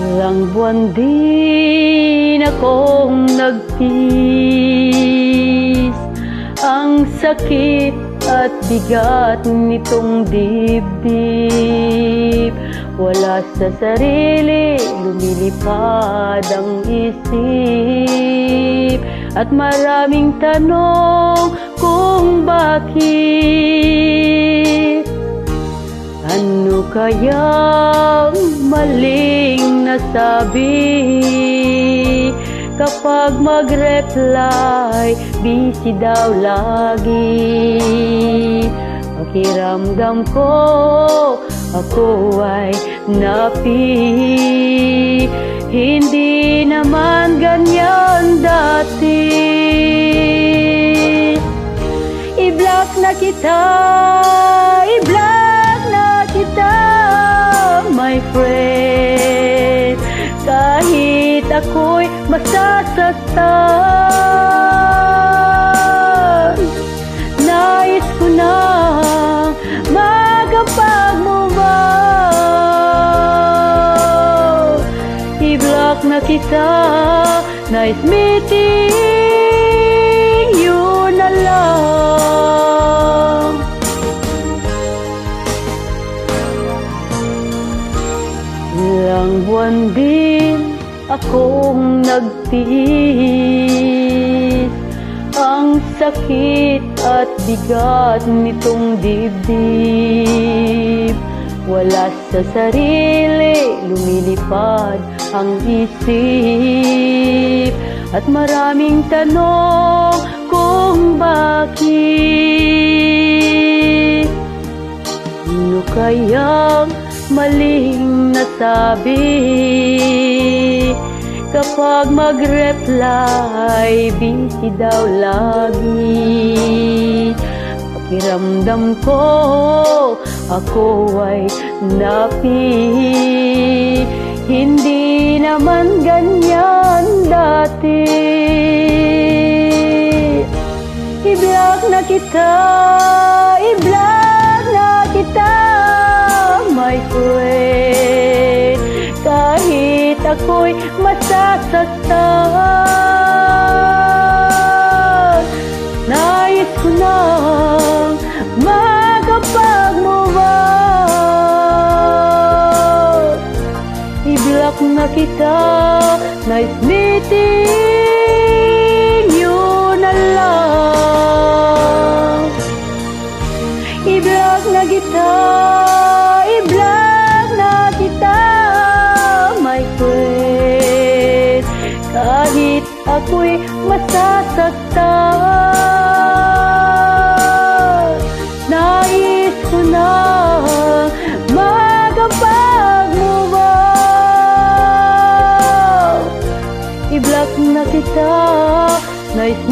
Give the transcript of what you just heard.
Ilang buwan din akong nagtiis, ang sakit at bigat nitong dibdib. Wala sa sarili, lumilipad ang isip, at maraming tanong kung bakit. Ano kayang maling nasabi? Kapag mag-reply, busy daw lagi. Pakiramdam ko, ako ay napi. Hindi naman ganyan dati. I-block na kita, i-block na kita, my friend. Kahit ako'y masasaktan, nais ko na makapag-move on. I-block na kita, nice meeting you na lang. Ilang buwan din akong nagtiis, ang sakit at bigat nitong dibdib. Wala sa sarili, lumilipad ang isip, at maraming tanong kung bakit. Ano kayang maling nasabi? Kapag mag-reply, busy daw lagi. Pakiramdam ko, ako ay napi. Hindi naman ganyan dati. I-block na kita, i-block na kita, my friend. Kahit ako'y masasaktan, nais ko nang makapag-move on. I-block na kita, nice meeting you na lang. I-block na kita, i-block na kita, my friend. Kahit ako'y masasaktan, nais ko na makapag-move on. I-block na kita, nice